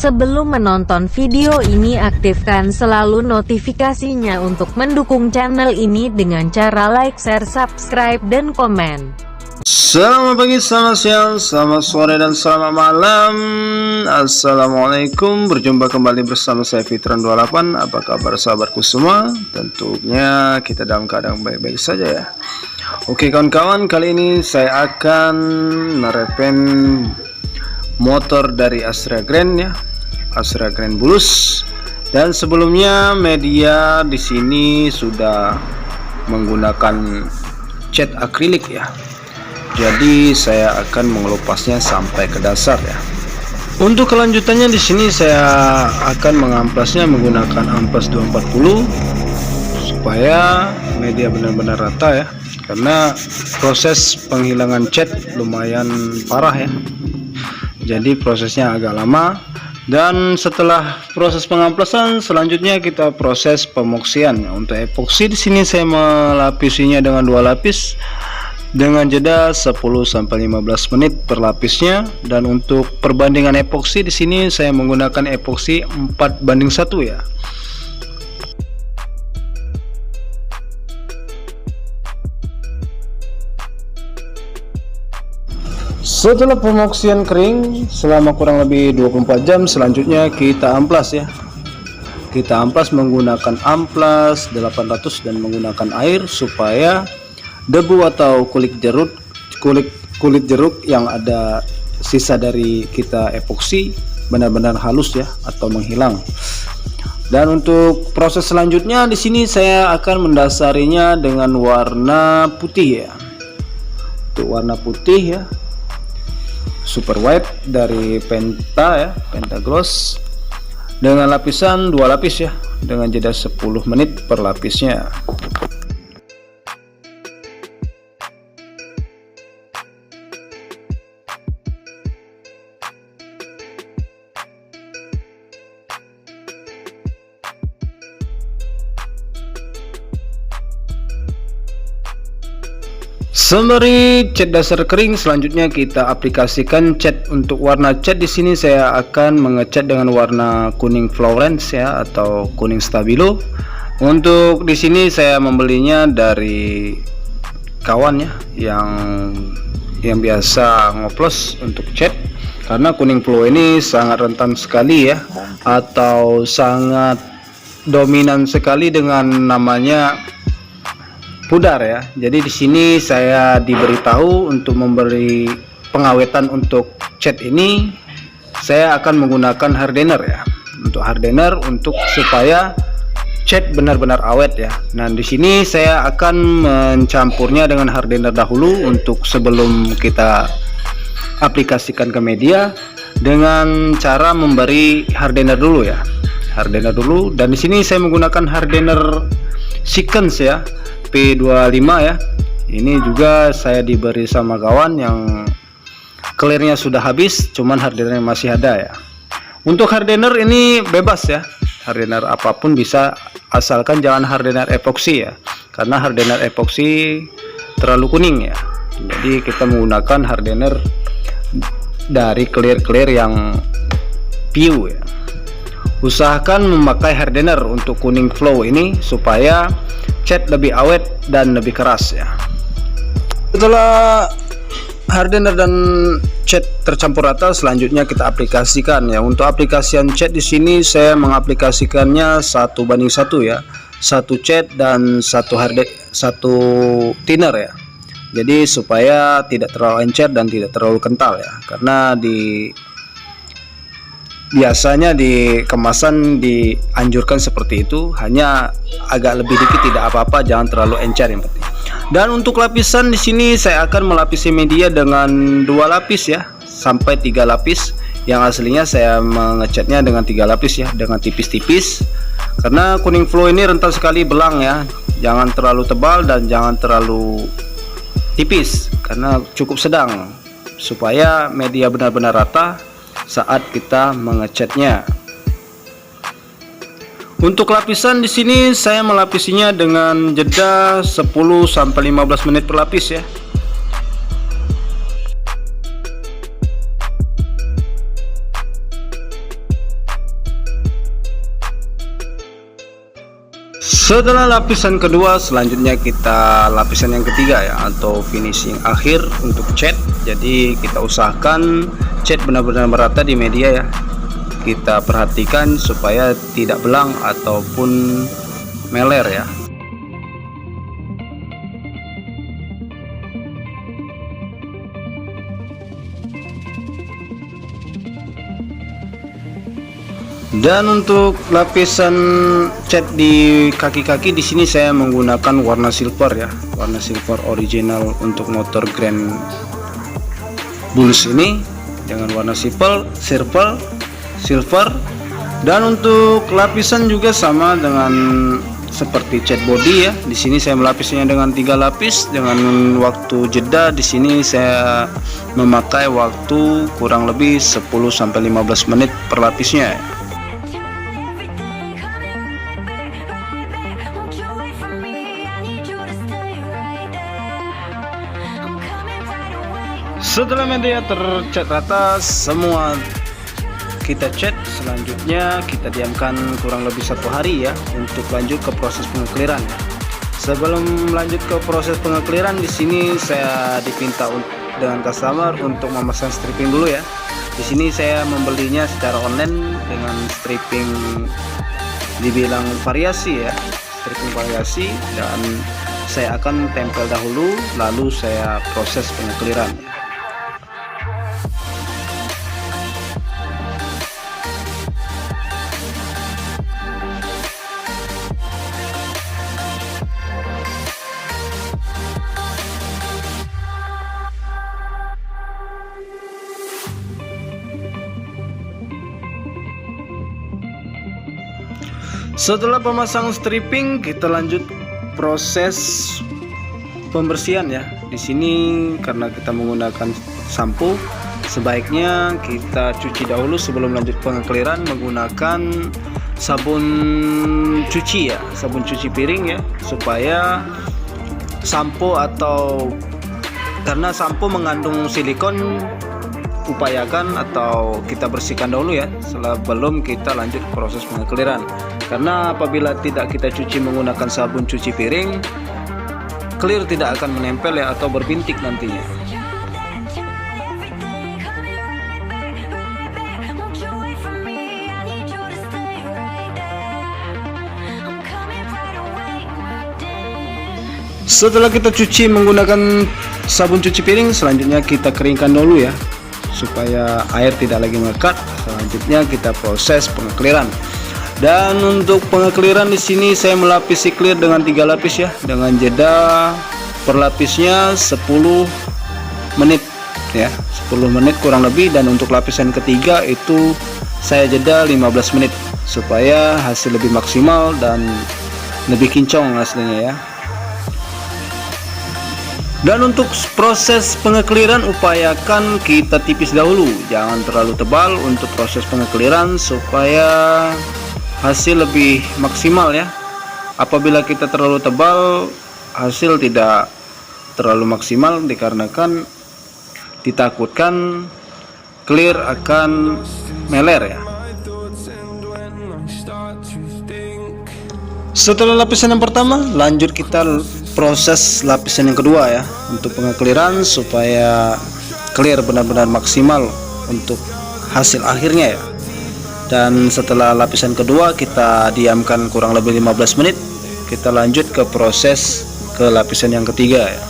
Sebelum menonton video ini, aktifkan selalu notifikasinya untuk mendukung channel ini dengan cara like, share, subscribe, dan komen. Selamat pagi, selamat siang, selamat sore, dan selamat malam. Assalamualaikum. Berjumpa kembali bersama saya Fitran 28. Apa kabar sahabatku semua? Tentunya kita dalam keadaan baik-baik saja ya. Oke kawan-kawan, kali ini saya akan merepen motor dari Astra Grand ya, Astra Grand Bulus. Dan sebelumnya media di sini sudah menggunakan cat akrilik ya. Jadi saya akan mengelupasnya sampai ke dasar ya. Untuk kelanjutannya di sini saya akan mengamplasnya menggunakan amplas 240 supaya media benar-benar rata ya. Karena proses penghilangan cat lumayan parah ya. Jadi prosesnya agak lama, dan setelah proses pengamplasan selanjutnya kita proses pemoksian. Untuk epoksi di sini saya melapisinya dengan 2 lapis dengan jeda 10-15 menit per lapisnya. Dan untuk perbandingan epoksi di sini saya menggunakan epoksi 4:1 ya. Setelah pemoksian kering selama kurang lebih 24 jam, selanjutnya kita amplas ya. Kita amplas menggunakan amplas 800 dan menggunakan air supaya debu atau kulit jeruk yang ada sisa dari kita epoksi benar-benar halus ya atau menghilang. Dan untuk proses selanjutnya di sini saya akan mendasarinya dengan warna putih ya. Untuk warna putih ya, super white dari Penta ya, Penta Gloss, dengan lapisan 2 lapis ya, dengan jeda 10 menit per lapisnya. Sembari cat dasar kering, selanjutnya kita aplikasikan cat. Untuk warna cat di sini saya akan mengecat dengan warna kuning Florence ya atau kuning stabilo. Untuk di sini saya membelinya dari kawan ya yang biasa ngoplos untuk cat, karena kuning flow ini sangat rentan sekali ya, atau sangat dominan sekali dengan namanya pudar ya. Jadi di sini saya diberitahu untuk memberi pengawetan untuk cat ini, saya akan menggunakan hardener ya. Untuk hardener untuk supaya cat benar-benar awet ya. Nah di sini saya akan mencampurnya dengan hardener dahulu untuk sebelum kita aplikasikan ke media, dengan cara memberi hardener dulu ya. Hardener dulu, dan di sini saya menggunakan hardener Sequence ya, P25 ya. Ini juga saya diberi sama kawan yang clearnya sudah habis, cuman hardener masih ada ya. Untuk hardener ini bebas ya, hardener apapun bisa, asalkan jangan hardener epoksi ya, karena hardener epoksi terlalu kuning ya. Jadi kita menggunakan hardener dari clear yang PU ya. Usahakan memakai hardener untuk kuning flow ini supaya cat lebih awet dan lebih keras ya. Setelah hardener dan cat tercampur rata, selanjutnya kita aplikasikan ya. Untuk aplikasian cat di sini saya mengaplikasikannya 1:1 ya. 1 cat dan 1 thinner ya. Jadi supaya tidak terlalu encer dan tidak terlalu kental ya. Karena biasanya di kemasan dianjurkan seperti itu, hanya agak lebih dikit tidak apa-apa, jangan terlalu encer yang penting. Dan untuk lapisan di sini saya akan melapisi media dengan 2 lapis ya, sampai 3 lapis. Yang aslinya saya mengecatnya dengan 3 lapis ya, dengan tipis-tipis. Karena kuning flow ini rentan sekali belang ya. Jangan terlalu tebal dan jangan terlalu tipis, karena cukup sedang supaya media benar-benar rata saat kita mengecatnya. Untuk lapisan di sini saya melapisinya dengan jeda 10-15 menit per lapis ya. Setelah lapisan kedua, selanjutnya kita lapisan yang ketiga ya, atau finishing akhir untuk cat. Jadi kita usahakan cat benar-benar merata di media ya. Kita perhatikan supaya tidak belang ataupun meler ya. Dan untuk lapisan cat di kaki-kaki di sini saya menggunakan warna silver ya, warna silver original untuk motor Grand Bulls ini dengan warna silver. Dan untuk lapisan juga sama dengan seperti cat body ya. Di sini saya melapisnya dengan 3 lapis dengan waktu jeda. Di sini saya memakai waktu kurang lebih 10-15 menit per lapisnya ya. Setelah media tercat rata semua kita cat, selanjutnya kita diamkan kurang lebih 1 hari ya untuk lanjut ke proses pengekliran. Sebelum lanjut ke proses pengekliran, di sini saya dipinta dengan customer untuk memasang stripping dulu ya. Di sini saya membelinya secara online dengan stripping dibilang variasi ya, stripping variasi, dan saya akan tempel dahulu lalu saya proses pengekliran. Setelah pemasang stripping, kita lanjut proses pembersihan ya. Di sini karena kita menggunakan sampo, sebaiknya kita cuci dahulu sebelum lanjut pengekliran menggunakan sabun cuci ya, sabun cuci piring ya, supaya sampo atau karena sampo mengandung silikon, upayakan atau kita bersihkan dahulu ya sebelum kita lanjut proses pengekliran. Karena apabila tidak kita cuci menggunakan sabun cuci piring, clear tidak akan menempel ya atau berbintik nantinya. Setelah kita cuci menggunakan sabun cuci piring, selanjutnya kita keringkan dulu ya supaya air tidak lagi melekat. Selanjutnya kita proses pengekliran. Dan untuk pengekliran di sini saya melapisi clear dengan 3 lapis ya, dengan jeda per lapisnya 10 menit ya, 10 menit kurang lebih. Dan untuk lapisan ketiga itu saya jeda 15 menit supaya hasil lebih maksimal dan lebih kinclong hasilnya ya. Dan untuk proses pengekliran upayakan kita tipis dahulu, jangan terlalu tebal untuk proses pengekliran supaya hasil lebih maksimal ya. Apabila kita terlalu tebal, hasil tidak terlalu maksimal dikarenakan ditakutkan clear akan meler ya. Setelah lapisan yang pertama, lanjut kita proses lapisan yang kedua ya untuk pengekliran supaya clear benar-benar maksimal untuk hasil akhirnya ya. Dan setelah lapisan kedua kita diamkan kurang lebih 15 menit, kita lanjut ke proses ke lapisan yang ketiga ya.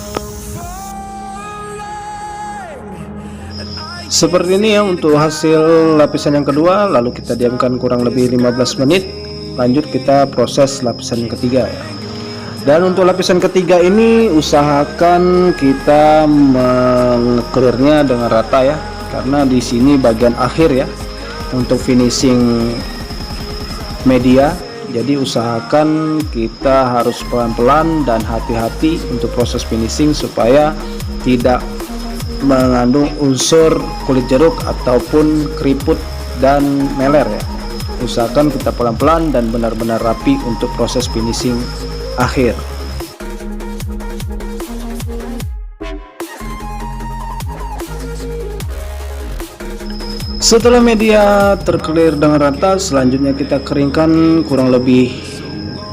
Seperti ini ya untuk hasil lapisan yang kedua, lalu kita diamkan kurang lebih 15 menit, lanjut kita proses lapisan yang ketiga ya. Dan untuk lapisan ketiga ini usahakan kita mengclearnya dengan rata ya, karena di sini bagian akhir ya untuk finishing media. Jadi usahakan kita harus pelan-pelan dan hati-hati untuk proses finishing supaya tidak mengandung unsur kulit jeruk ataupun keriput dan meler ya. Usahakan kita pelan-pelan dan benar-benar rapi untuk proses finishing akhir. Setelah media terclear dengan rata, selanjutnya kita keringkan kurang lebih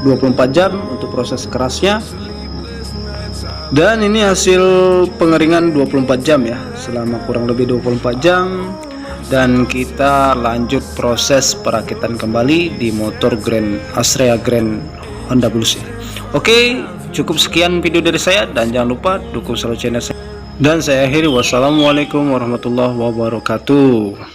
24 jam untuk proses kerasnya. Dan ini hasil pengeringan 24 jam ya, selama kurang lebih 24 jam. Dan kita lanjut proses perakitan kembali di motor Astrea Grand Honda Blues. Oke, cukup sekian video dari saya, dan jangan lupa dukung selalu channel saya. Dan saya akhiri, wassalamualaikum warahmatullahi wabarakatuh.